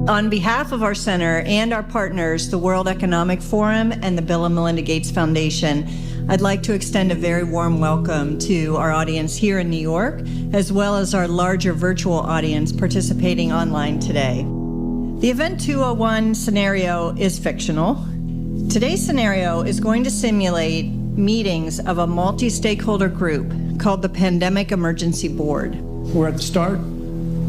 On behalf of our center and our partners, the World Economic Forum and the Bill and Melinda Gates Foundation, I'd like to extend a very warm welcome to our audience here in New York, as well as our larger virtual audience participating online today. The Event 201 scenario is fictional. Today's scenario is going to simulate meetings of a multi-stakeholder group called the Pandemic Emergency Board. We're at the start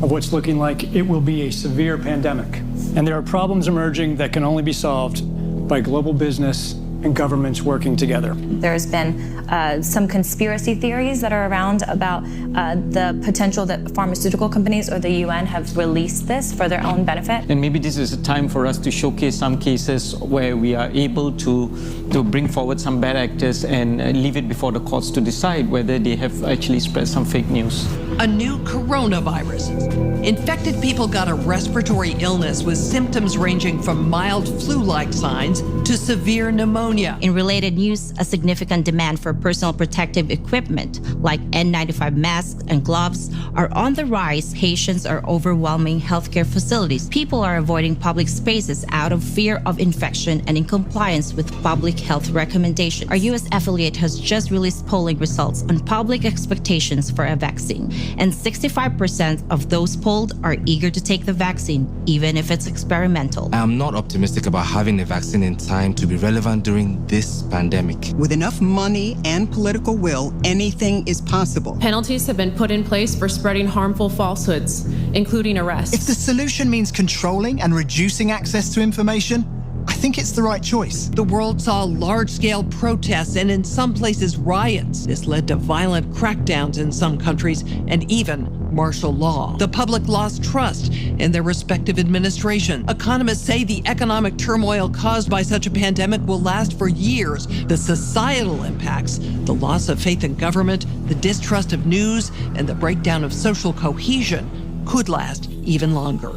of what's looking like it will be a severe pandemic. And there are problems emerging that can only be solved by global business and governments working together. There's been some conspiracy theories that are around about the potential that pharmaceutical companies or the UN have released this for their own benefit. And maybe this is a time for us to showcase some cases where we are able to bring forward some bad actors and leave it before the courts to decide whether they have actually spread some fake news. A new coronavirus. Infected people got a respiratory illness with symptoms ranging from mild flu-like signs to severe pneumonia. In related news, a significant demand for personal protective equipment like N95 masks and gloves are on the rise. Patients are overwhelming healthcare facilities. People are avoiding public spaces out of fear of infection and in compliance with public health recommendations. Our U.S. affiliate has just released polling results on public expectations for a vaccine, and 65% of those polled are eager to take the vaccine, even if it's experimental. I am not optimistic about having a vaccine in time to be relevant during this pandemic. With enough money and political will, anything is possible. Penalties have been put in place for spreading harmful falsehoods, including arrests. If the solution means controlling and reducing access to information, I think it's the right choice. The world saw large-scale protests and in some places riots. This led to violent crackdowns in some countries and even martial law. The public lost trust in their respective administration. Economists say the economic turmoil caused by such a pandemic will last for years. The societal impacts, the loss of faith in government, the distrust of news, and the breakdown of social cohesion could last even longer.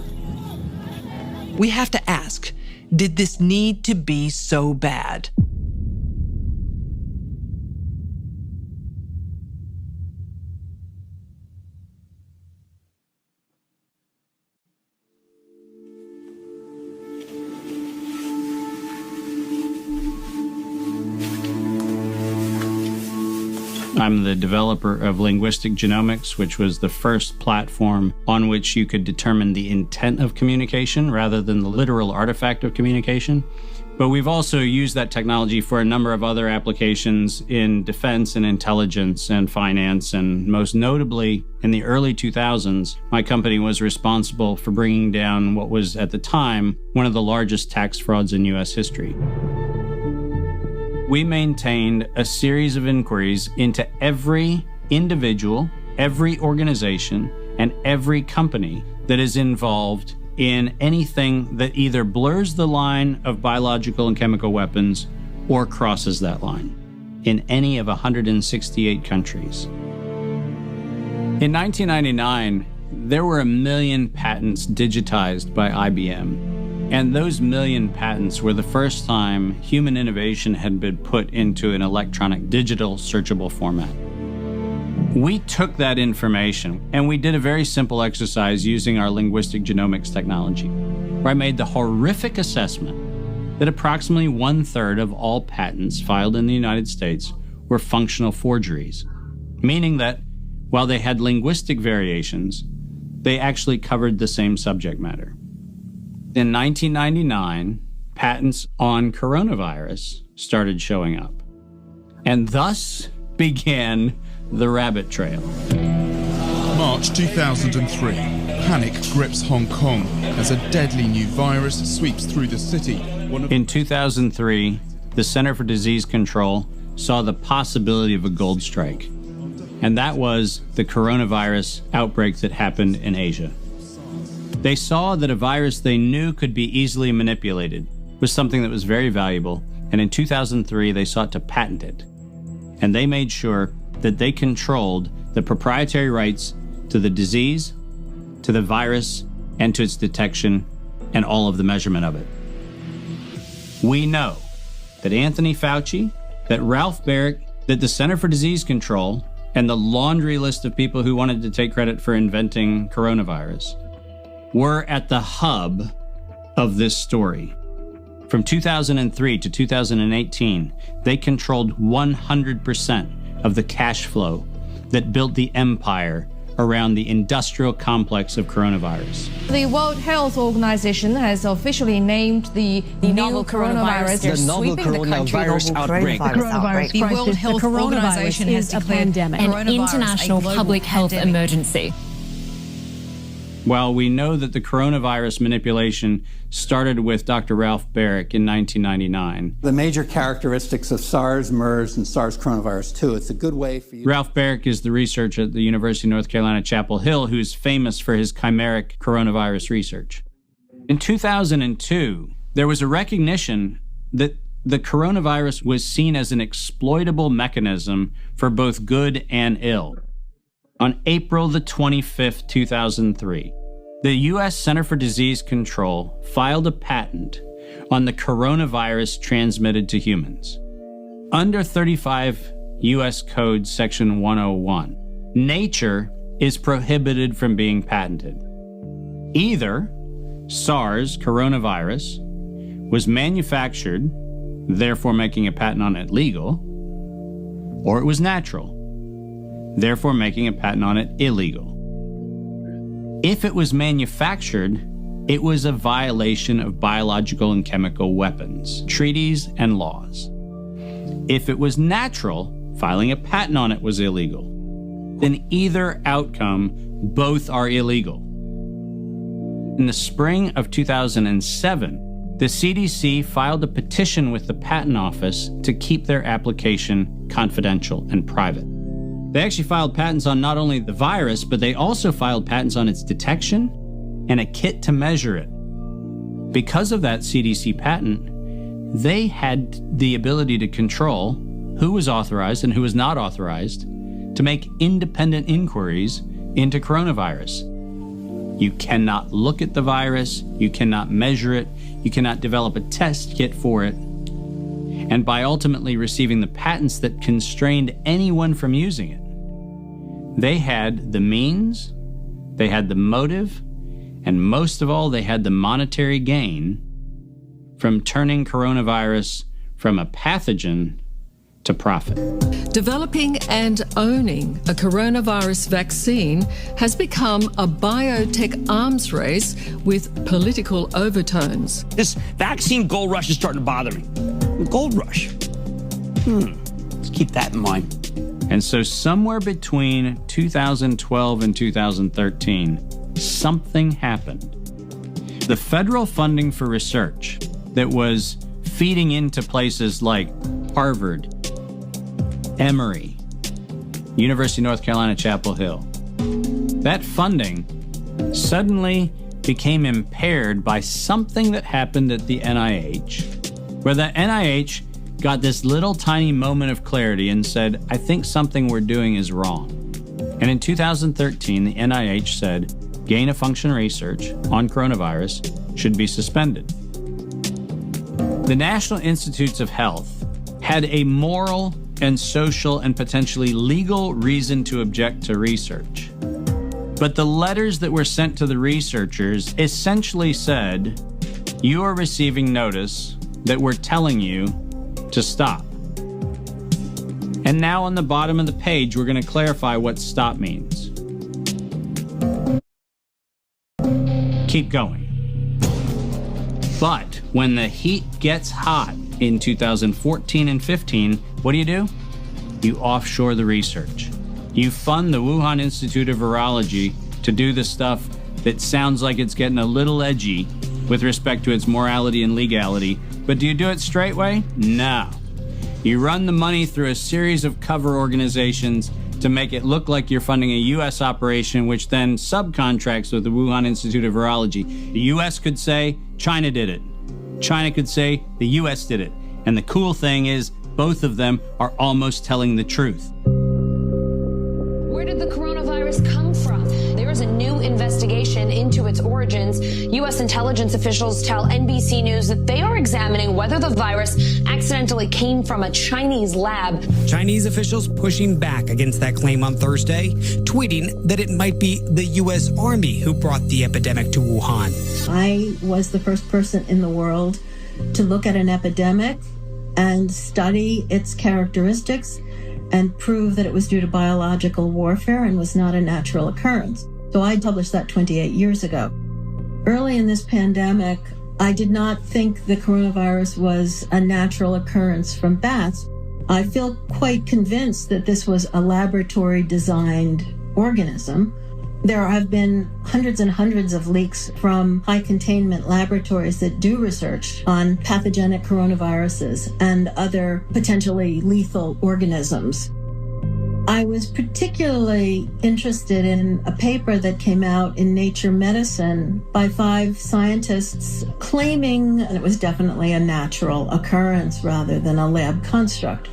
We have to ask, did this need to be so bad? I'm the developer of Linguistic Genomics, which was the first platform on which you could determine the intent of communication rather than the literal artifact of communication. But we've also used that technology for a number of other applications in defense and intelligence and finance. And most notably, in the early 2000s, my company was responsible for bringing down what was at the time one of the largest tax frauds in U.S. history. We maintained a series of inquiries into every individual, every organization, and every company that is involved in anything that either blurs the line of biological and chemical weapons or crosses that line in any of 168 countries. In 1999, there were 1 million patents digitized by IBM. And those 1 million patents were the first time human innovation had been put into an electronic digital searchable format. We took that information and we did a very simple exercise using our linguistic genomics technology, where I made the horrific assessment that approximately 1/3 of all patents filed in the United States were functional forgeries, meaning that while they had linguistic variations, they actually covered the same subject matter. In 1999, patents on coronavirus started showing up. And thus began the rabbit trail. March 2003. Panic grips Hong Kong as a deadly new virus sweeps through the city. In 2003, the Center for Disease Control saw the possibility of a gold strike. And that was the coronavirus outbreak that happened in Asia. They saw that a virus they knew could be easily manipulated was something that was very valuable, and in 2003 they sought to patent it. And they made sure that they controlled the proprietary rights to the disease, to the virus, and to its detection, and all of the measurement of it. We know that Anthony Fauci, that Ralph Baric, that the Center for Disease Control, and the laundry list of people who wanted to take credit for inventing coronavirus were at the hub of this story. From 2003 to 2018, they controlled 100% of the cash flow that built the empire around the industrial complex of coronavirus. The World Health Organization has officially named the novel coronavirus the novel coronavirus outbreak. The World Health Organization has declared an international public health emergency. While we know that the coronavirus manipulation started with Dr. Ralph Baric in 1999. The major characteristics of SARS, MERS, and SARS coronavirus 2, it's a good way for you. Ralph Baric is the researcher at the University of North Carolina, Chapel Hill, who is famous for his chimeric coronavirus research. In 2002, there was a recognition that the coronavirus was seen as an exploitable mechanism for both good and ill. On April the 25th, 2003, the U.S. Center for Disease Control filed a patent on the coronavirus transmitted to humans. Under 35 U.S. Code Section 101, nature is prohibited from being patented. Either SARS coronavirus was manufactured, therefore making a patent on it legal, or it was natural, therefore making a patent on it illegal. If it was manufactured, it was a violation of biological and chemical weapons, treaties, and laws. If it was natural, filing a patent on it was illegal. In either outcome, both are illegal. In the spring of 2007, the CDC filed a petition with the Patent Office to keep their application confidential and private. They actually filed patents on not only the virus, but they also filed patents on its detection and a kit to measure it. Because of that CDC patent, they had the ability to control who was authorized and who was not authorized to make independent inquiries into coronavirus. You cannot look at the virus, you cannot measure it, you cannot develop a test kit for it. And by ultimately receiving the patents that constrained anyone from using it, they had the means, they had the motive, and most of all, they had the monetary gain from turning coronavirus from a pathogen to profit. Developing and owning a coronavirus vaccine has become a biotech arms race with political overtones. This vaccine gold rush is starting to bother me. Gold rush. Let's keep that in mind. And so somewhere between 2012 and 2013, something happened. The federal funding for research that was feeding into places like Harvard, Emory, University of North Carolina, Chapel Hill, that funding suddenly became impaired by something that happened at the NIH, where the NIH got this little tiny moment of clarity and said, I think something we're doing is wrong. And in 2013, the NIH said, gain-of-function research on coronavirus should be suspended. The National Institutes of Health had a moral and social and potentially legal reason to object to research. But the letters that were sent to the researchers essentially said, you are receiving notice that we're telling you to stop. And now on the bottom of the page, we're going to clarify what stop means. Keep going. But when the heat gets hot in 2014 and 15, what do? You offshore the research. You fund the Wuhan Institute of Virology to do the stuff that sounds like it's getting a little edgy with respect to its morality and legality. But do you do it straight way? No. You run the money through a series of cover organizations to make it look like you're funding a U.S. operation, which then subcontracts with the Wuhan Institute of Virology. The U.S. could say, China did it. China could say, the U.S. did it. And the cool thing is, both of them are almost telling the truth. Where did the coronavirus come from? There is a new investigation into its origins. U.S. intelligence officials tell NBC News that they are examining whether the virus accidentally came from a Chinese lab. Chinese officials pushing back against that claim on Thursday, tweeting that it might be the U.S. Army who brought the epidemic to Wuhan. I was the first person in the world to look at an epidemic and study its characteristics and prove that it was due to biological warfare and was not a natural occurrence. So I published that 28 years ago. Early in this pandemic, I did not think the coronavirus was a natural occurrence from bats. I feel quite convinced that this was a laboratory-designed organism. There have been hundreds and hundreds of leaks from high-containment laboratories that do research on pathogenic coronaviruses and other potentially lethal organisms. I was particularly interested in a paper that came out in Nature Medicine by 5 scientists claiming, and it was definitely a natural occurrence rather than a lab construct.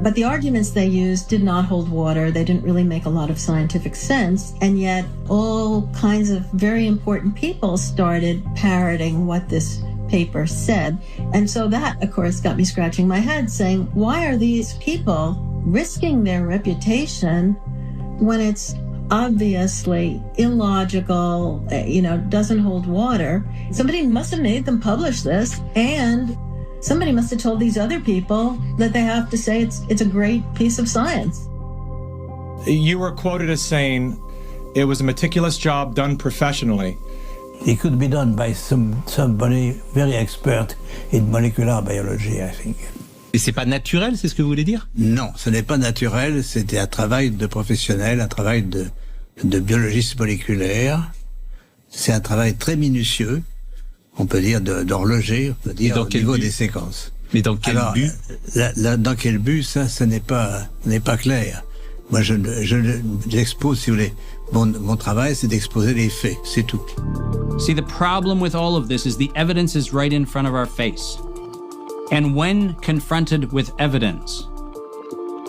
But the arguments they used did not hold water. They didn't really make a lot of scientific sense. And yet all kinds of very important people started parroting what this paper said. And so that, of course, got me scratching my head saying, why are these people risking their reputation when it's obviously illogical, doesn't hold water? Somebody must have made them publish this, and somebody must have told these other people that they have to say it's a great piece of science. You were quoted as saying it was a meticulous job done professionally. It could be done by somebody very expert in molecular biology, I think. Et c'est pas naturel, c'est ce que vous voulez dire? Non, ce n'est pas naturel, c'était un travail de professionnel, un travail de biologiste moléculaire. C'est un travail très minutieux, on peut dire d'horloger, on peut dire au niveau des séquences. Mais dans quel but? Dans quel but, ça n'est pas clair. Moi, j'expose, si vous voulez, mon travail, c'est d'exposer les faits, c'est tout. See, the problem with all of this is the evidence is right in front of our face. And when confronted with evidence,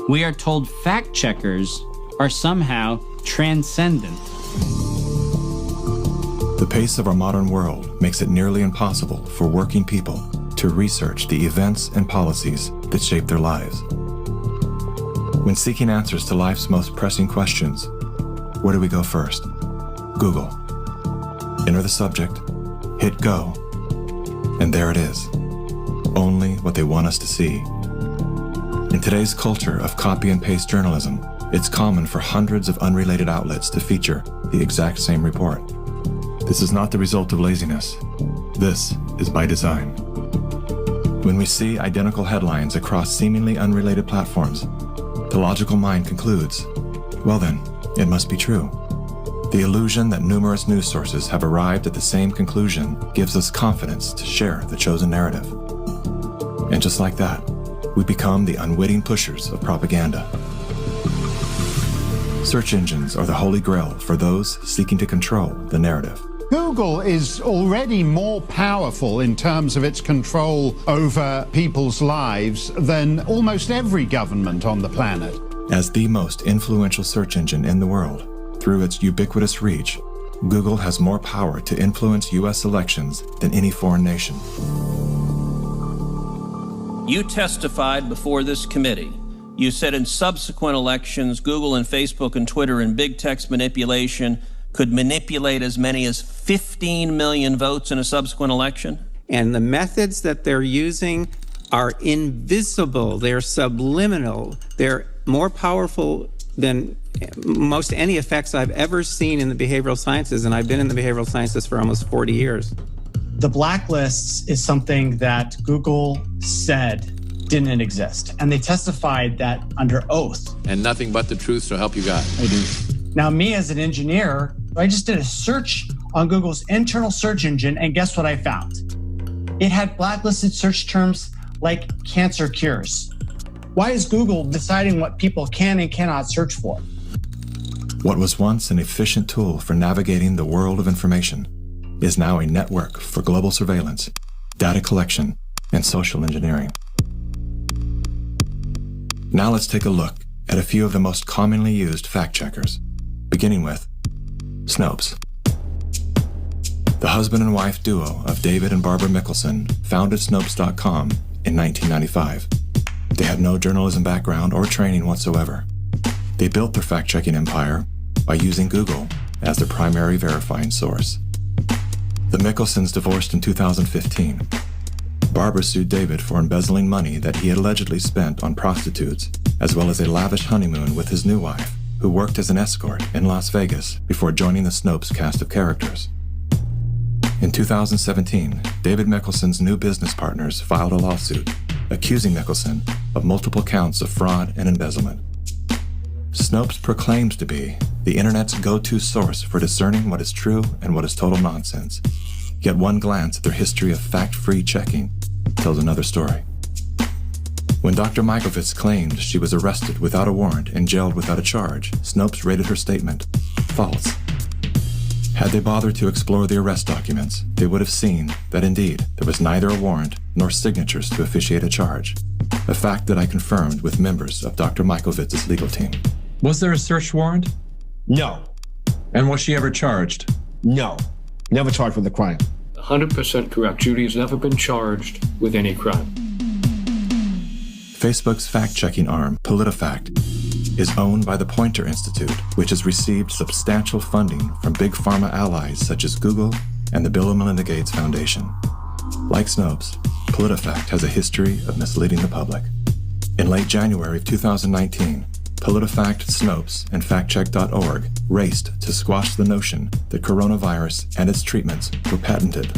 we are told fact checkers are somehow transcendent. The pace of our modern world makes it nearly impossible for working people to research the events and policies that shape their lives. When seeking answers to life's most pressing questions, where do we go first? Google. Enter the subject, hit go, and there it is. Only what they want us to see. In today's culture of copy and paste journalism, it's common for hundreds of unrelated outlets to feature the exact same report. This is not the result of laziness. This is by design. When we see identical headlines across seemingly unrelated platforms, the logical mind concludes, well then, it must be true. The illusion that numerous news sources have arrived at the same conclusion gives us confidence to share the chosen narrative. And just like that, we become the unwitting pushers of propaganda. Search engines are the holy grail for those seeking to control the narrative. Google is already more powerful in terms of its control over people's lives than almost every government on the planet. As the most influential search engine in the world, through its ubiquitous reach, Google has more power to influence U.S. elections than any foreign nation. You testified before this committee. You said in subsequent elections, Google and Facebook and Twitter and big text manipulation could manipulate as many as 15 million votes in a subsequent election? And the methods that they're using are invisible. They're subliminal. They're more powerful than most any effects I've ever seen in the behavioral sciences, and I've been in the behavioral sciences for almost 40 years. The blacklists is something that Google said didn't exist, and they testified that under oath. And nothing but the truth, so help you God. I do. Now, me as an engineer, I just did a search on Google's internal search engine, and guess what I found? It had blacklisted search terms like cancer cures. Why is Google deciding what people can and cannot search for? What was once an efficient tool for navigating the world of information is now a network for global surveillance, data collection, and social engineering. Now let's take a look at a few of the most commonly used fact checkers, beginning with Snopes. The husband and wife duo of David and Barbara Mickelson founded Snopes.com in 1995. They had no journalism background or training whatsoever. They built their fact-checking empire by using Google as their primary verifying source. The Mickelsons divorced in 2015. Barbara sued David for embezzling money that he had allegedly spent on prostitutes, as well as a lavish honeymoon with his new wife, who worked as an escort in Las Vegas before joining the Snopes cast of characters. In 2017, David Mickelson's new business partners filed a lawsuit accusing Mickelson of multiple counts of fraud and embezzlement. Snopes proclaims to be the internet's go-to source for discerning what is true and what is total nonsense. Yet one glance at their history of fact-free checking tells another story. When Dr. Mikovits claimed she was arrested without a warrant and jailed without a charge, Snopes rated her statement false. Had they bothered to explore the arrest documents, they would have seen that indeed there was neither a warrant nor signatures to officiate a charge, a fact that I confirmed with members of Dr. Mikovits' legal team. Was there a search warrant? No. And was she ever charged? No. Never charged with a crime. 100% correct. Judy has never been charged with any crime. Facebook's fact-checking arm, PolitiFact, is owned by the Poynter Institute, which has received substantial funding from big pharma allies such as Google and the Bill and Melinda Gates Foundation. Like Snopes, PolitiFact has a history of misleading the public. In late January of 2019, PolitiFact, Snopes, and FactCheck.org raced to squash the notion that coronavirus and its treatments were patented.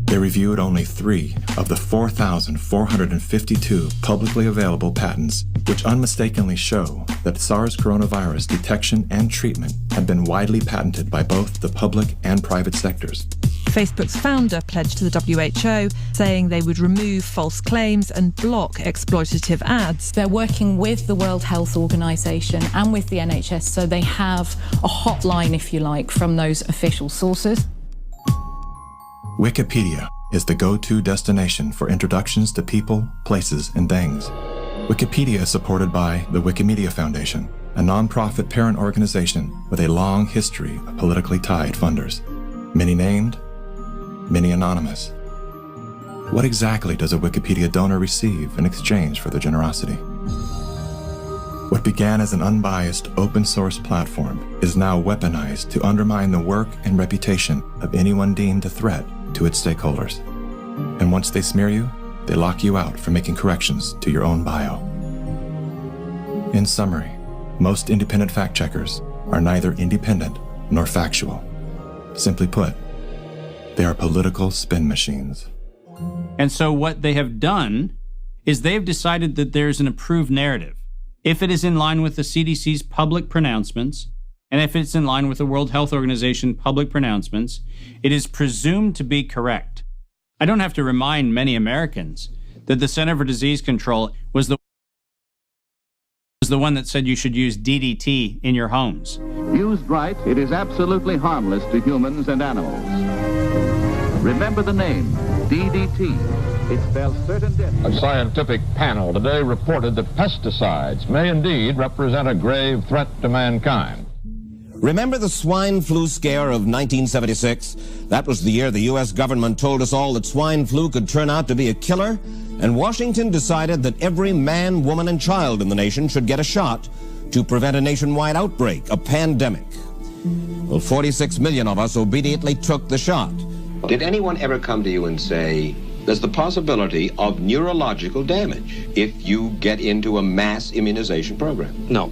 They reviewed only 3 of the 4,452 publicly available patents, which unmistakably show that SARS coronavirus detection and treatment have been widely patented by both the public and private sectors. Facebook's founder pledged to the WHO, saying they would remove false claims and block exploitative ads. They're working with the World Health Organization and with the NHS, so they have a hotline, if you like, from those official sources. Wikipedia is the go-to destination for introductions to people, places, and things. Wikipedia is supported by the Wikimedia Foundation, a non-profit parent organization with a long history of politically tied funders. Many named, many anonymous. What exactly does a Wikipedia donor receive in exchange for their generosity? What began as an unbiased open-source platform is now weaponized to undermine the work and reputation of anyone deemed a threat to its stakeholders. And once they smear you, they lock you out from making corrections to your own bio. In summary, most independent fact-checkers are neither independent nor factual. Simply put, they are political spin machines. And so what they have done is they've decided that there's an approved narrative. If it is in line with the CDC's public pronouncements, and if it's in line with the World Health Organization public pronouncements, it is presumed to be correct. I don't have to remind many Americans that the Center for Disease Control was the one that said you should use DDT in your homes. Used right, it is absolutely harmless to humans and animals. Remember the name, DDT. It spells certain death. A scientific panel today reported that pesticides may indeed represent a grave threat to mankind. Remember the swine flu scare of 1976? That was the year the U.S. government told us all that swine flu could turn out to be a killer, and Washington decided that every man, woman, and child in the nation should get a shot to prevent a nationwide outbreak, a pandemic. Well, 46 million of us obediently took the shot. Did anyone ever come to you and say, there's the possibility of neurological damage if you get into a mass immunization program? No.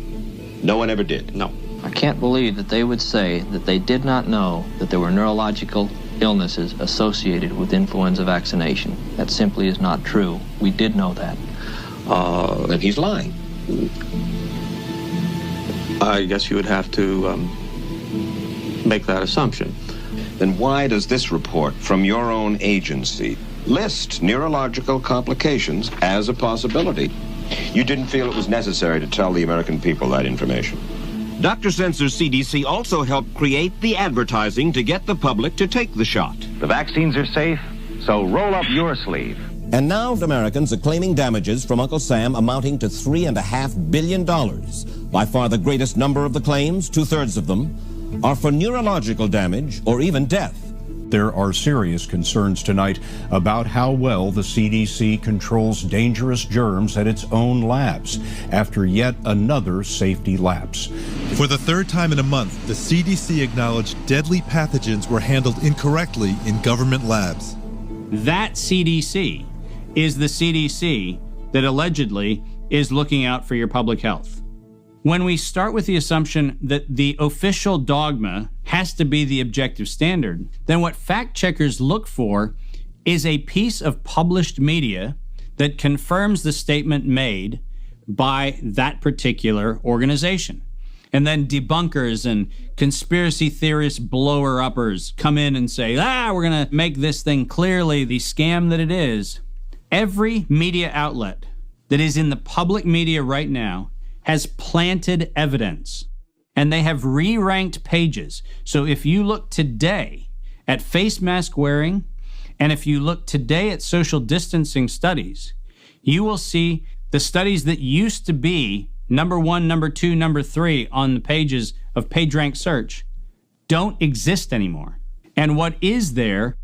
No one ever did? No. I can't believe that they would say that they did not know that there were neurological illnesses associated with influenza vaccination. That simply is not true. We did know that. Then he's lying. I guess you would have to make that assumption. Then why does this report from your own agency list neurological complications as a possibility? You didn't feel it was necessary to tell the American people that information. Dr. Sensor's CDC also helped create the advertising to get the public to take the shot. The vaccines are safe, so roll up your sleeve. And now Americans are claiming damages from Uncle Sam amounting to $3.5 billion. By far the greatest number of the claims, 2/3 of them, are for neurological damage or even death. there are serious concerns tonight about how well the CDC controls dangerous germs at its own labs after yet another safety lapse. For the third time in a month, the CDC acknowledged deadly pathogens were handled incorrectly in government labs. That CDC is the CDC that allegedly is looking out for your public health. When we start with the assumption that the official dogma has to be the objective standard, then what fact checkers look for is a piece of published media that confirms the statement made by that particular organization. And then debunkers and conspiracy theorist blower-uppers come in and say, we're going to make this thing clearly the scam that it is. Every media outlet that is in the public media right now has planted evidence, and they have re-ranked pages. So if you look today at face mask wearing, and if you look today at social distancing studies, you will see the studies that used to be number 1, number 2, number 3 on the pages of PageRank search don't exist anymore. And what is there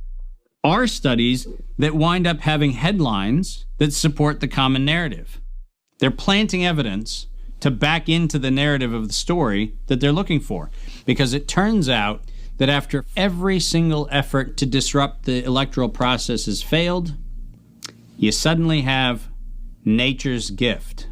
are studies that wind up having headlines that support the common narrative. They're planting evidence to back into the narrative of the story that they're looking for. Because it turns out that after every single effort to disrupt the electoral process has failed, you suddenly have nature's gift,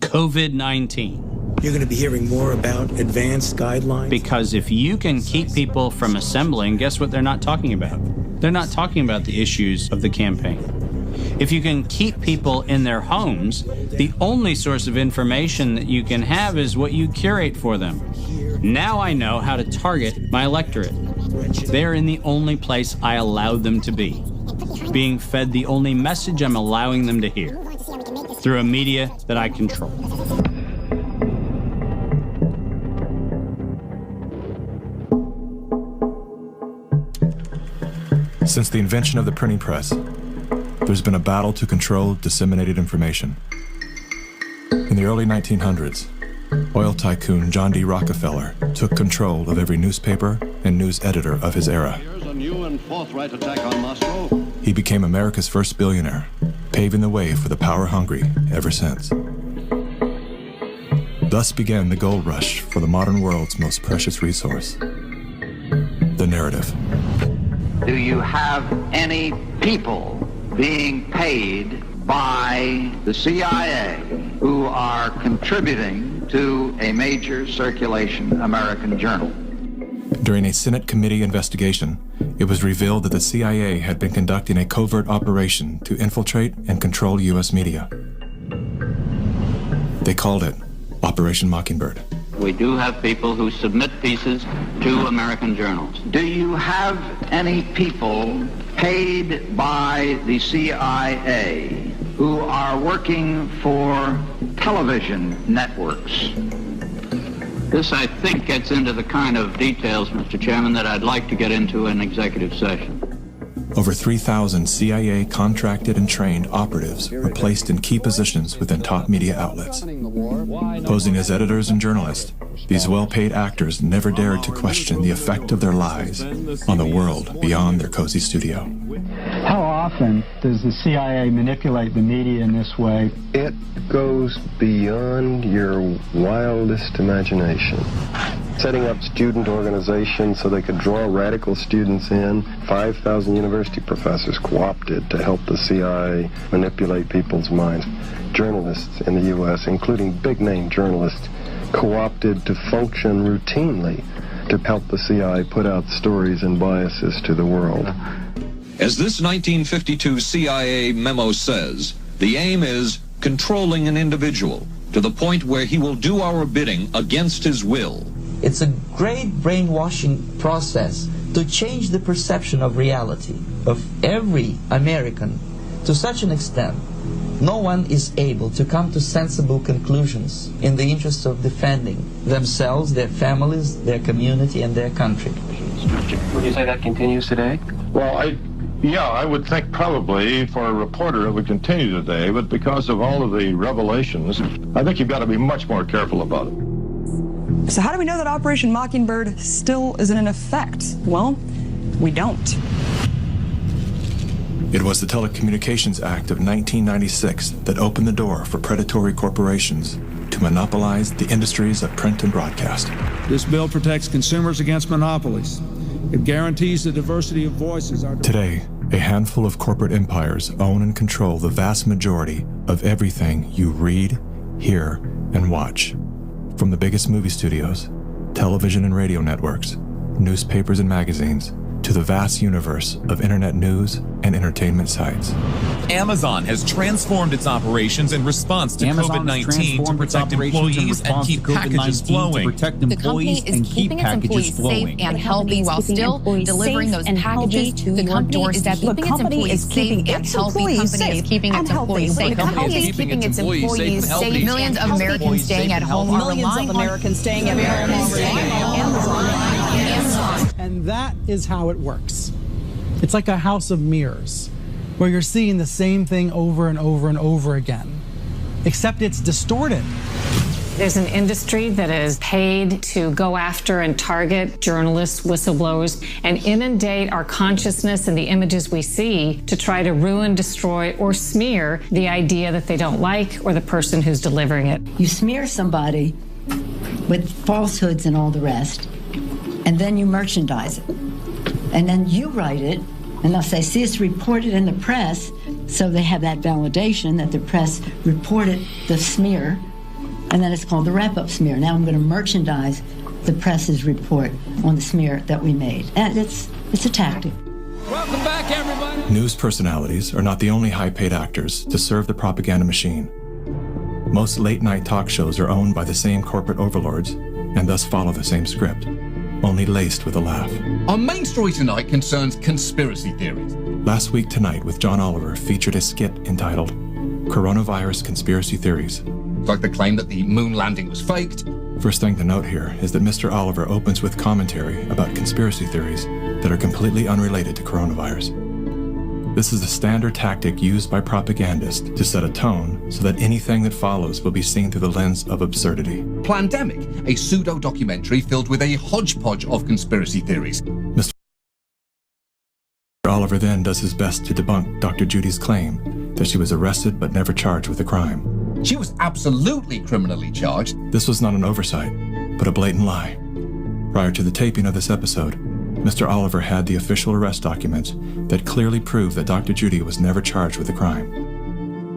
COVID-19. You're going to be hearing more about advanced guidelines? Because if you can keep people from assembling, guess what they're not talking about? They're not talking about the issues of the campaign. If you can keep people in their homes, the only source of information that you can have is what you curate for them. Now I know how to target my electorate. They're in the only place I allow them to be, being fed the only message I'm allowing them to hear, through a media that I control. Since the invention of the printing press, there's been a battle to control disseminated information. In the early 1900s, oil tycoon John D. Rockefeller took control of every newspaper and news editor of his era. He became America's first billionaire, paving the way for the power-hungry ever since. Thus began the gold rush for the modern world's most precious resource, the narrative. Do you have any people being paid by the CIA who are contributing to a major circulation American journal? During a Senate committee investigation, it was revealed that the CIA had been conducting a covert operation to infiltrate and control U.S. media. They called it Operation Mockingbird. We do have people who submit pieces to American journals. Do you have any people paid by the CIA who are working for television networks? This, I think, gets into the kind of details, Mr. Chairman, that I'd like to get into in executive session. Over 3,000 CIA contracted and trained operatives were placed in key positions within top media outlets. Posing as editors and journalists, these well-paid actors never dared to question the effect of their lies on the world beyond their cozy studio. How often does the CIA manipulate the media in this way? It goes beyond your wildest imagination. Setting up student organizations so they could draw radical students in. 5,000 university professors co-opted to help the CIA manipulate people's minds. Journalists in the U.S., including big-name journalists, co-opted to function routinely to help the CIA put out stories and biases to the world. As this 1952 CIA memo says, the aim is controlling an individual to the point where he will do our bidding against his will. It's a great brainwashing process to change the perception of reality of every American to such an extent no one is able to come to sensible conclusions in the interest of defending themselves, their families, their community, and their country. Would you say that continues today? Well, I would think probably for a reporter it would continue today, but because of all of the revelations, I think you've got to be much more careful about it. So how do we know that Operation Mockingbird still isn't in effect? Well, we don't. It was the Telecommunications Act of 1996 that opened the door for predatory corporations to monopolize the industries of print and broadcast. This bill protects consumers against monopolies. It guarantees the diversity of voices. Today, a handful of corporate empires own and control the vast majority of everything you read, hear, and watch. From the biggest movie studios, television and radio networks, newspapers and magazines, to the vast universe of internet news and entertainment sites. Amazon has transformed its operations in response to COVID-19 to protect employees and keep packages flowing. The company is keeping its employees safe and healthy while still delivering those packages to your doorstep. The company is keeping its employees safe. The company is keeping its employees safe. Millions of Americans staying at home are relying on Amazon. And that is how it works. It's like a house of mirrors, where you're seeing the same thing over and over and over again, except it's distorted. There's an industry that is paid to go after and target journalists, whistleblowers, and inundate our consciousness and the images we see to try to ruin, destroy, or smear the idea that they don't like or the person who's delivering it. You smear somebody with falsehoods and all the rest, and then you merchandise it. And then you write it, and they'll say, see, it's reported in the press, so they have that validation that the press reported the smear, and then it's called the wrap-up smear. Now I'm going to merchandise the press's report on the smear that we made. And it's a tactic. Welcome back, everybody. News personalities are not the only high-paid actors to serve the propaganda machine. Most late-night talk shows are owned by the same corporate overlords and thus follow the same script, only laced with a laugh. Our main story tonight concerns conspiracy theories. Last Week Tonight with John Oliver featured a skit entitled Coronavirus Conspiracy Theories. Like the claim that the moon landing was faked. First thing to note here is that Mr. Oliver opens with commentary about conspiracy theories that are completely unrelated to coronavirus. This is a standard tactic used by propagandists to set a tone so that anything that follows will be seen through the lens of absurdity. Plandemic, a pseudo-documentary filled with a hodgepodge of conspiracy theories. Mr. Oliver then does his best to debunk Dr. Judy's claim that she was arrested but never charged with a crime. She was absolutely criminally charged. This was not an oversight, but a blatant lie. Prior to the taping of this episode, Mr. Oliver had the official arrest documents that clearly prove that Dr. Judy was never charged with a crime.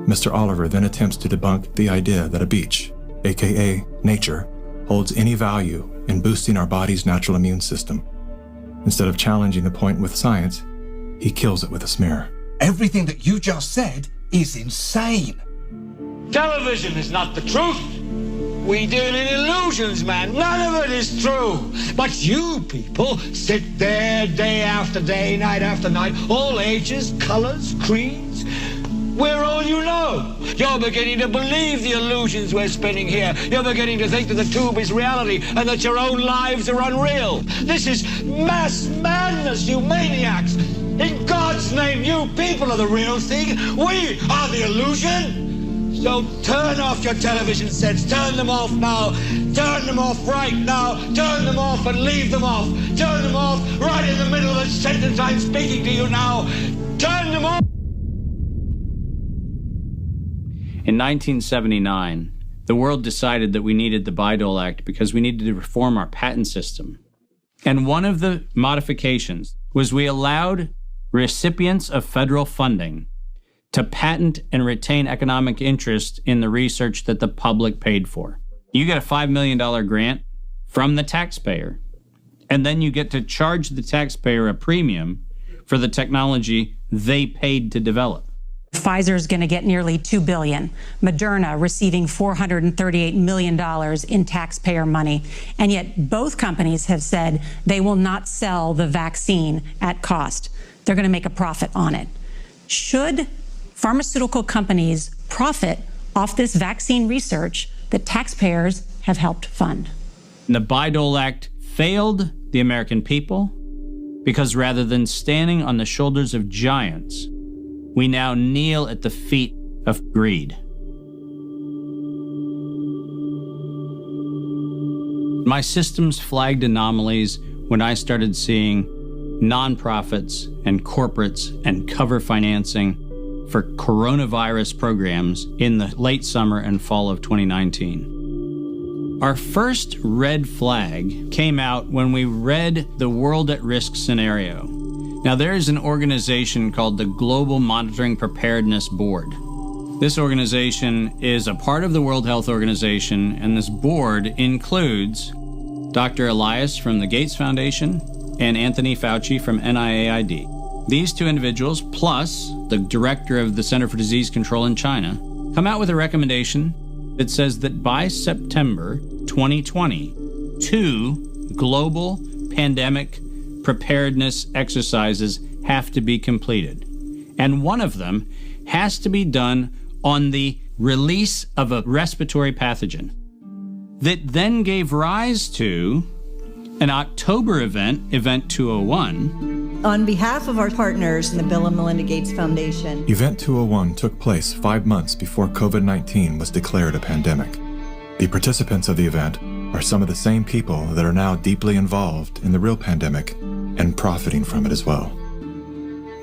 Mr. Oliver then attempts to debunk the idea that a beach, aka nature, holds any value in boosting our body's natural immune system. Instead of challenging the point with science, he kills it with a smear. Everything that you just said is insane. Television is not the truth. We deal in illusions, man. None of it is true. But you people sit there day after day, night after night, all ages, colors, creeds. We're all you know. You're beginning to believe the illusions we're spinning here. You're beginning to think that the tube is reality and that your own lives are unreal. This is mass madness, you maniacs. In God's name, you people are the real thing. We are the illusion. So turn off your television sets. Turn them off now. Turn them off right now. Turn them off and leave them off. Turn them off right in the middle of the sentence I'm speaking to you now. Turn them off. In 1979, the world decided that we needed the Bayh-Dole Act because we needed to reform our patent system. And one of the modifications was we allowed recipients of federal funding to patent and retain economic interest in the research that the public paid for. You get a $5 million grant from the taxpayer, and then you get to charge the taxpayer a premium for the technology they paid to develop. Pfizer's going to get nearly $2 billion. Moderna receiving $438 million in taxpayer money. And yet both companies have said they will not sell the vaccine at cost. They're going to make a profit on it. Should pharmaceutical companies profit off this vaccine research that taxpayers have helped fund? The Bayh-Dole Act failed the American people because rather than standing on the shoulders of giants, we now kneel at the feet of greed. My systems flagged anomalies when I started seeing nonprofits and corporates and cover financing for coronavirus programs in the late summer and fall of 2019. Our first red flag came out when we read the World at Risk scenario. Now, there is an organization called the Global Monitoring Preparedness Board. This organization is a part of the World Health Organization, and this board includes Dr. Elias from the Gates Foundation and Anthony Fauci from NIAID. These two individuals, plus the director of the Center for Disease Control in China, come out with a recommendation that says that by September 2020, 2 global pandemic preparedness exercises have to be completed. And one of them has to be done on the release of a respiratory pathogen that then gave rise to an October event, Event 201. On behalf of our partners in the Bill and Melinda Gates Foundation, Event 201 took place 5 months before COVID-19 was declared a pandemic. The participants of the event are some of the same people that are now deeply involved in the real pandemic and profiting from it as well.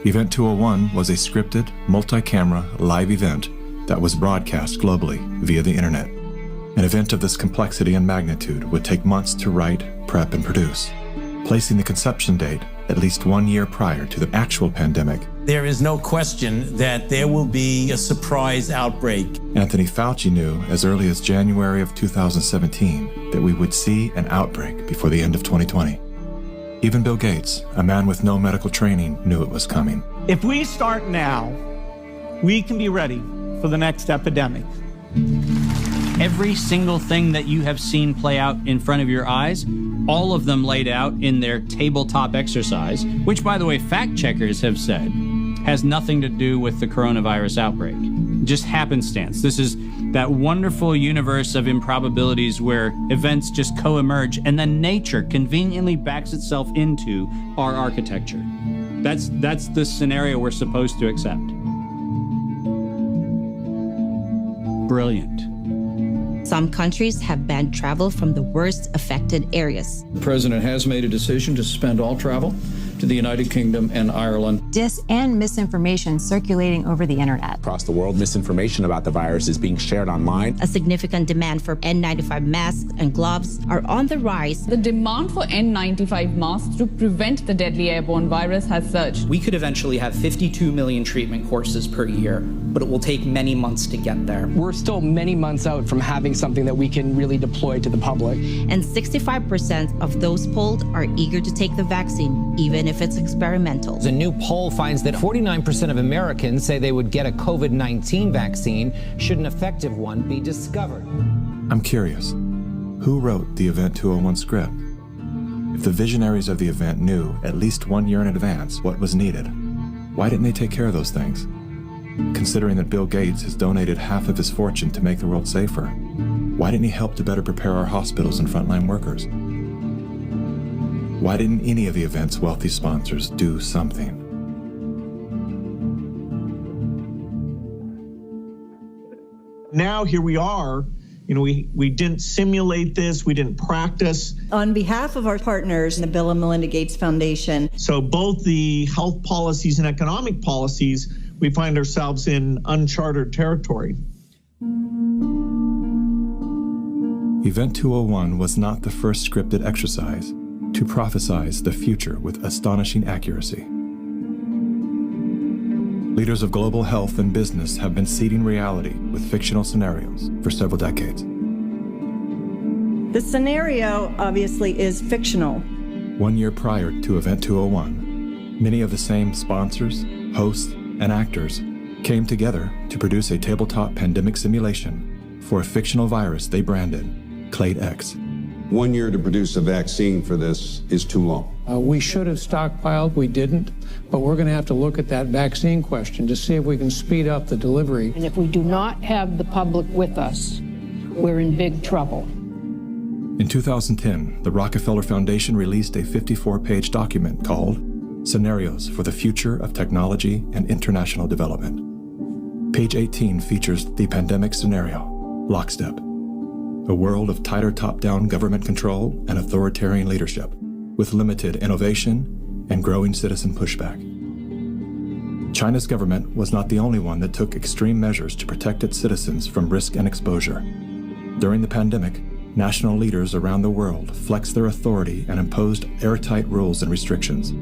Event 201 was a scripted, multi-camera, live event that was broadcast globally via the internet. An event of this complexity and magnitude would take months to write, prep, and produce, placing the conception date at least 1 year prior to the actual pandemic. There is no question that there will be a surprise outbreak. Anthony Fauci knew as early as January of 2017 that we would see an outbreak before the end of 2020. Even Bill Gates, a man with no medical training, knew it was coming. If we start now, we can be ready for the next epidemic. Every single thing that you have seen play out in front of your eyes, all of them laid out in their tabletop exercise, which, by the way, fact checkers have said has nothing to do with the coronavirus outbreak. Just happenstance. This is that wonderful universe of improbabilities where events just co-emerge and then nature conveniently backs itself into our architecture. That's the scenario we're supposed to accept. Brilliant. Some countries have banned travel from the worst affected areas. The president has made a decision to suspend all travel to the United Kingdom and Ireland. Dis and misinformation circulating over the internet. Across the world, misinformation about the virus is being shared online. A significant demand for N95 masks and gloves are on the rise. The demand for N95 masks to prevent the deadly airborne virus has surged. We could eventually have 52 million treatment courses per year, but it will take many months to get there. We're still many months out from having something that we can really deploy to the public. And 65% of those polled are eager to take the vaccine, even if it's experimental. A new poll finds that 49% of Americans say they would get a COVID-19 vaccine should an effective one be discovered. I'm curious, who wrote the Event 201 script? If the visionaries of the event knew at least 1 year in advance what was needed, why didn't they take care of those things? Considering that Bill Gates has donated half of his fortune to make the world safer, why didn't he help to better prepare our hospitals and frontline workers? Why didn't any of the event's wealthy sponsors do something? Now here we are. We didn't simulate this. We didn't practice. On behalf of our partners in the Bill and Melinda Gates Foundation. So both the health policies and economic policies, we find ourselves in uncharted territory. Event 201 was not the first scripted exercise to prophesize the future with astonishing accuracy. Leaders of global health and business have been seeding reality with fictional scenarios for several decades. The scenario obviously is fictional. 1 year prior to Event 201, many of the same sponsors, hosts, and actors came together to produce a tabletop pandemic simulation for a fictional virus they branded Clade X. 1 year to produce a vaccine for this is too long. We should have stockpiled, we didn't, but we're going to have to look at that vaccine question to see if we can speed up the delivery. And if we do not have the public with us, we're in big trouble. In 2010, the Rockefeller Foundation released a 54-page document called Scenarios for the Future of Technology and International Development. Page 18 features the pandemic scenario, Lockstep, a world of tighter top-down government control and authoritarian leadership, with limited innovation and growing citizen pushback. China's government was not the only one that took extreme measures to protect its citizens from risk and exposure. During the pandemic, national leaders around the world flexed their authority and imposed airtight rules and restrictions,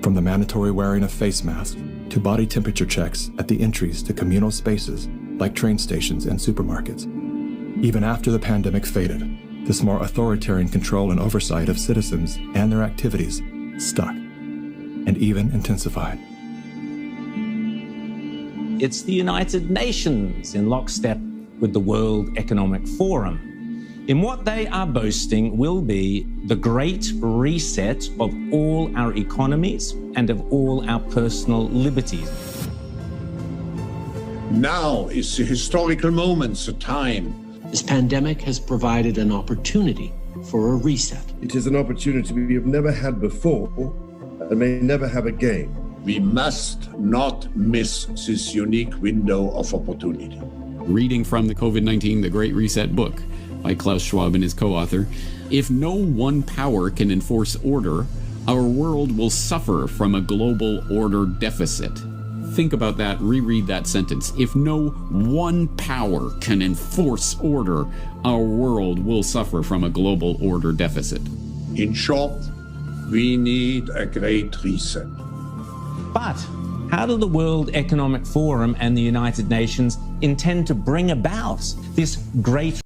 from the mandatory wearing of face masks to body temperature checks at the entries to communal spaces like train stations and supermarkets. Even after the pandemic faded, this more authoritarian control and oversight of citizens and their activities stuck and even intensified. It's the United Nations in lockstep with the World Economic Forum. In what they are boasting will be the great reset of all our economies and of all our personal liberties. Now is the historical moment, the time. This pandemic has provided an opportunity for a reset. It is an opportunity we have never had before and may never have again. We must not miss this unique window of opportunity. Reading from the COVID-19, The Great Reset book by Klaus Schwab and his co-author, if no one power can enforce order, our world will suffer from a global order deficit. Think about that, reread that sentence. If no one power can enforce order, our world will suffer from a global order deficit. In short, we need a great reset. But how do the World Economic Forum and the United Nations intend to bring about this great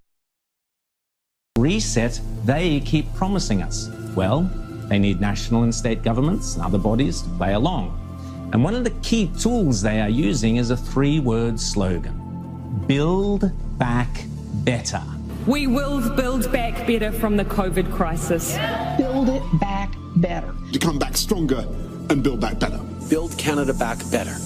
reset they keep promising us? Well, they need national and state governments and other bodies to play along. And one of the key tools they are using is a three-word slogan: build back better. We will build back better from the COVID crisis. Build it back better. To come back stronger and build back better. Build Canada back better.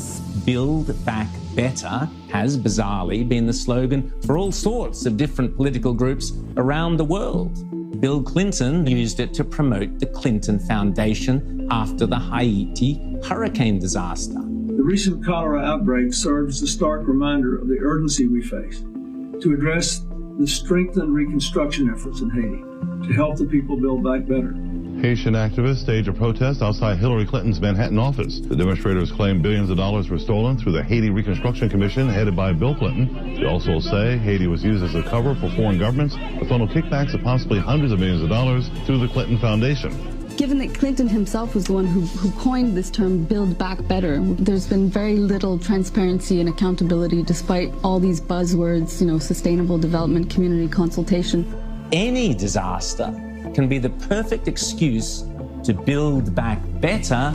Build back better has bizarrely been the slogan for all sorts of different political groups around the world. Bill Clinton used it to promote the Clinton Foundation after the Haiti hurricane disaster. The recent cholera outbreak serves as a stark reminder of the urgency we face to address the strengthened reconstruction efforts in Haiti to help the people build back better. Haitian activists staged a protest outside Hillary Clinton's Manhattan office. The demonstrators claim billions of dollars were stolen through the Haiti Reconstruction Commission headed by Bill Clinton. They also say Haiti was used as a cover for foreign governments to funnel kickbacks of possibly hundreds of millions of dollars through the Clinton Foundation. Given that Clinton himself was the one who coined this term, build back better, there's been very little transparency and accountability despite all these buzzwords, sustainable development, community consultation. Any disaster can be the perfect excuse to build back better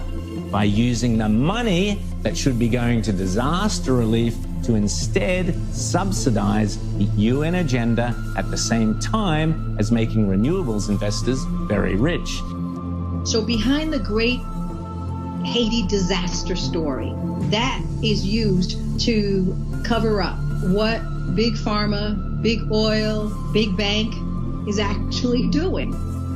by using the money that should be going to disaster relief to instead subsidize the UN agenda at the same time as making renewables investors very rich. So behind the great Haiti disaster story, that is used to cover up what Big Pharma, Big Oil, Big Bank is actually doing.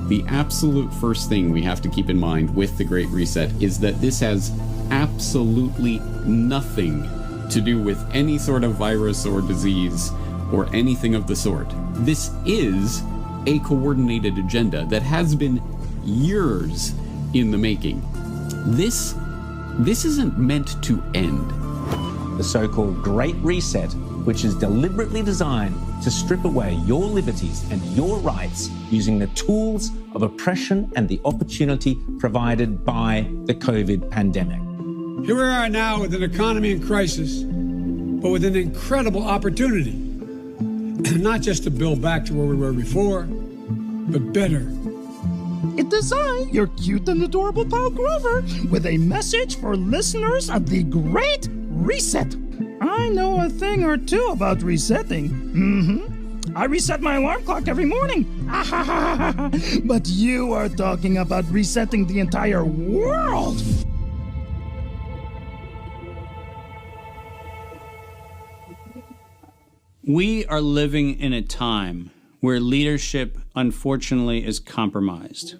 The absolute first thing we have to keep in mind with the Great Reset is that this has absolutely nothing to do with any sort of virus or disease or anything of the sort. This is a coordinated agenda that has been years in the making. This isn't meant to end. The so-called Great Reset, which is deliberately designed to strip away your liberties and your rights using the tools of oppression and the opportunity provided by the COVID pandemic. Here we are now with an economy in crisis, but with an incredible opportunity, not just to build back to where we were before, but better. It designed your cute and adorable pal Grover with a message for listeners of the Great Reset. I know a thing or two about resetting. I reset my alarm clock every morning. But you are talking about resetting the entire world. We are living in a time where leadership, unfortunately, is compromised.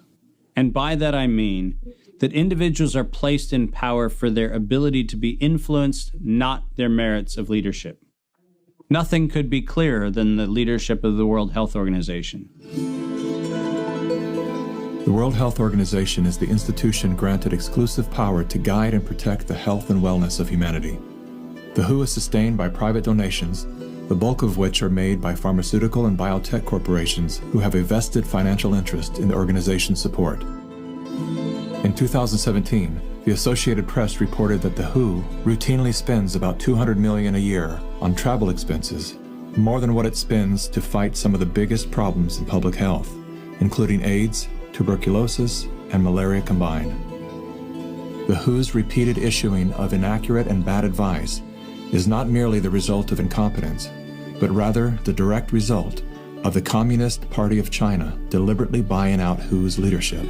And by that I mean that individuals are placed in power for their ability to be influenced, not their merits of leadership. Nothing could be clearer than the leadership of the World Health Organization. The World Health Organization is the institution granted exclusive power to guide and protect the health and wellness of humanity. The WHO is sustained by private donations, the bulk of which are made by pharmaceutical and biotech corporations who have a vested financial interest in the organization's support. In 2017, the Associated Press reported that the WHO routinely spends about $200 million a year on travel expenses, more than what it spends to fight some of the biggest problems in public health, including AIDS, tuberculosis, and malaria combined. The WHO's repeated issuing of inaccurate and bad advice is not merely the result of incompetence, but rather the direct result of the Communist Party of China deliberately buying out WHO's leadership.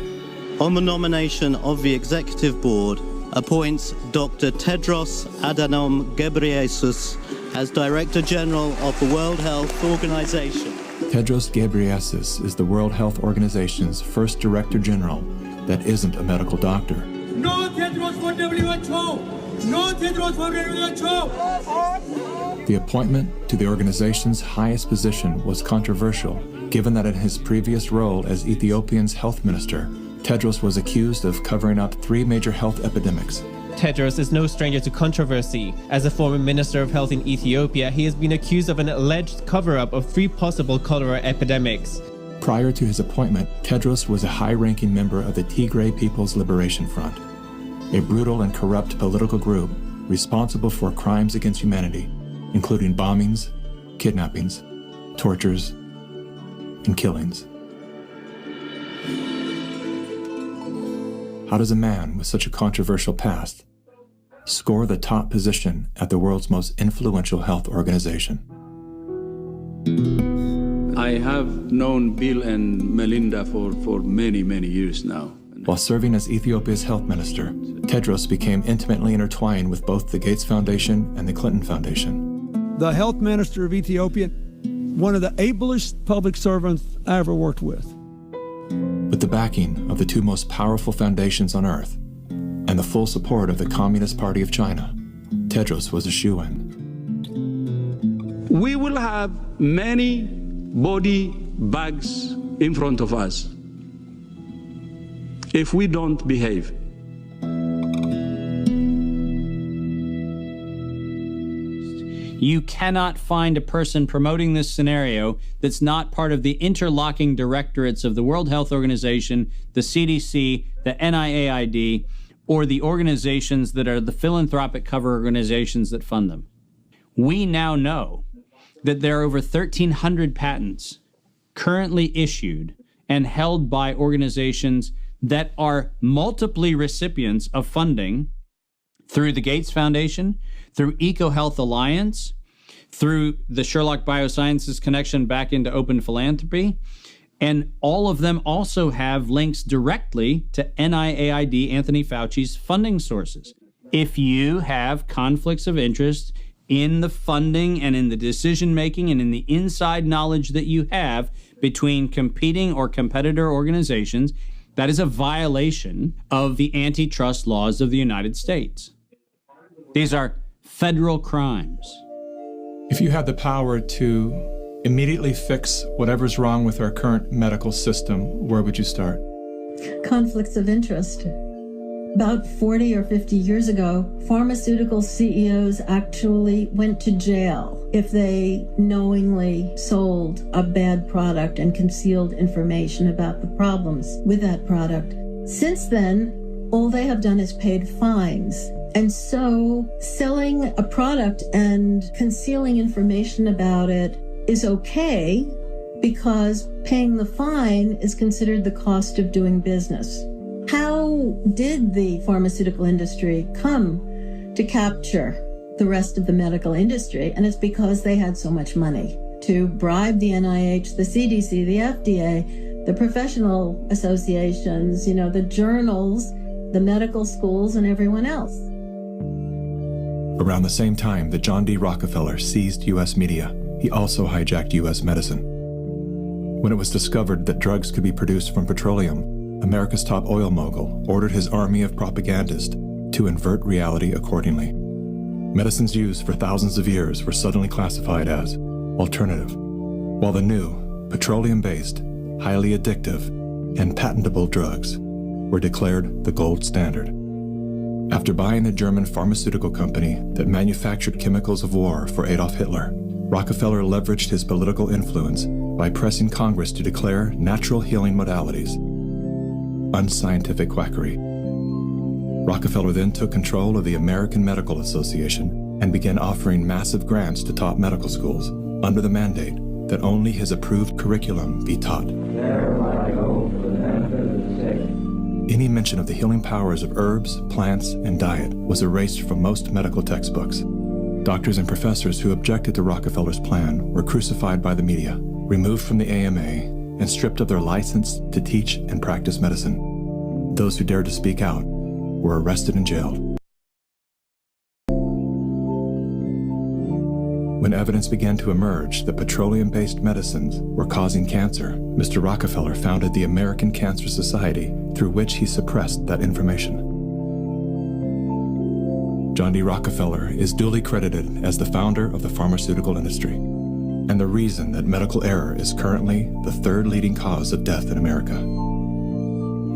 On the nomination of the Executive Board, appoints Dr. Tedros Adhanom Ghebreyesus as Director General of the World Health Organization. Tedros Ghebreyesus is the World Health Organization's first Director General that isn't a medical doctor. No Tedros for WHO! No Tedros for WHO! The appointment to the organization's highest position was controversial, given that in his previous role as Ethiopia's health minister, Tedros was accused of covering up 3 major health epidemics. Tedros is no stranger to controversy. As a former Minister of Health in Ethiopia, he has been accused of an alleged cover-up of 3 possible cholera epidemics. Prior to his appointment, Tedros was a high-ranking member of the Tigray People's Liberation Front, a brutal and corrupt political group responsible for crimes against humanity, including bombings, kidnappings, tortures, and killings. How does a man with such a controversial past score the top position at the world's most influential health organization? I have known Bill and Melinda for many, many years now. While serving as Ethiopia's health minister, Tedros became intimately intertwined with both the Gates Foundation and the Clinton Foundation. The health minister of Ethiopia, one of the ablest public servants I ever worked with. With the backing of the 2 most powerful foundations on Earth and the full support of the Communist Party of China, Tedros was a shoo-in. We will have many body bags in front of us if we don't behave. You cannot find a person promoting this scenario that's not part of the interlocking directorates of the World Health Organization, the CDC, the NIAID, or the organizations that are the philanthropic cover organizations that fund them. We now know that there are over 1,300 patents currently issued and held by organizations that are multiply recipients of funding through the Gates Foundation, through EcoHealth Alliance, through the Sherlock Biosciences connection back into open philanthropy. And all of them also have links directly to NIAID, Anthony Fauci's funding sources. If you have conflicts of interest in the funding and in the decision-making and in the inside knowledge that you have between competing or competitor organizations, that is a violation of the antitrust laws of the United States. These are federal crimes. If you had the power to immediately fix whatever's wrong with our current medical system, where would you start? Conflicts of interest. About 40 or 50 years ago, pharmaceutical CEOs actually went to jail if they knowingly sold a bad product and concealed information about the problems with that product. Since then, all they have done is paid fines. And so selling a product and concealing information about it is okay because paying the fine is considered the cost of doing business. How did the pharmaceutical industry come to capture the rest of the medical industry? And it's because they had so much money to bribe the NIH, the CDC, the FDA, the professional associations, the journals, the medical schools, and everyone else. Around the same time that John D. Rockefeller seized U.S. media, he also hijacked U.S. medicine. When it was discovered that drugs could be produced from petroleum, America's top oil mogul ordered his army of propagandists to invert reality accordingly. Medicines used for thousands of years were suddenly classified as alternative, while the new, petroleum-based, highly addictive, and patentable drugs were declared the gold standard. After buying the German pharmaceutical company that manufactured chemicals of war for Adolf Hitler, Rockefeller leveraged his political influence by pressing Congress to declare natural healing modalities unscientific quackery. Rockefeller then took control of the American Medical Association and began offering massive grants to top medical schools under the mandate that only his approved curriculum be taught. Any mention of the healing powers of herbs, plants, and diet was erased from most medical textbooks. Doctors and professors who objected to Rockefeller's plan were crucified by the media, removed from the AMA, and stripped of their license to teach and practice medicine. Those who dared to speak out were arrested and jailed. When evidence began to emerge that petroleum-based medicines were causing cancer, Mr. Rockefeller founded the American Cancer Society, through which he suppressed that information. John D. Rockefeller is duly credited as the founder of the pharmaceutical industry, and the reason that medical error is currently the third leading cause of death in America.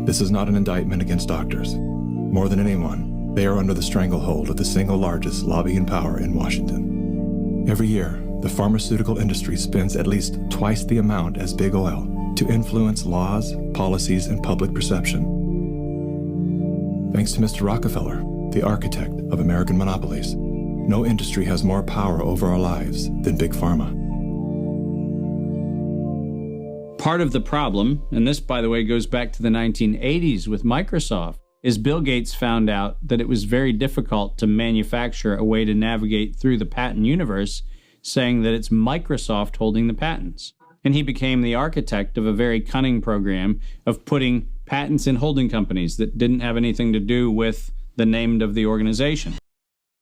This is not an indictment against doctors. More than anyone, they are under the stranglehold of the single largest lobbying power in Washington. Every year, the pharmaceutical industry spends at least twice the amount as big oil to influence laws, policies, and public perception. Thanks to Mr. Rockefeller, the architect of American monopolies, no industry has more power over our lives than Big Pharma. Part of the problem, and this, by the way, goes back to the 1980s with Microsoft, is Bill Gates found out that it was very difficult to manufacture a way to navigate through the patent universe, saying that it's Microsoft holding the patents. And he became the architect of a very cunning program of putting patents in holding companies that didn't have anything to do with the name of the organization.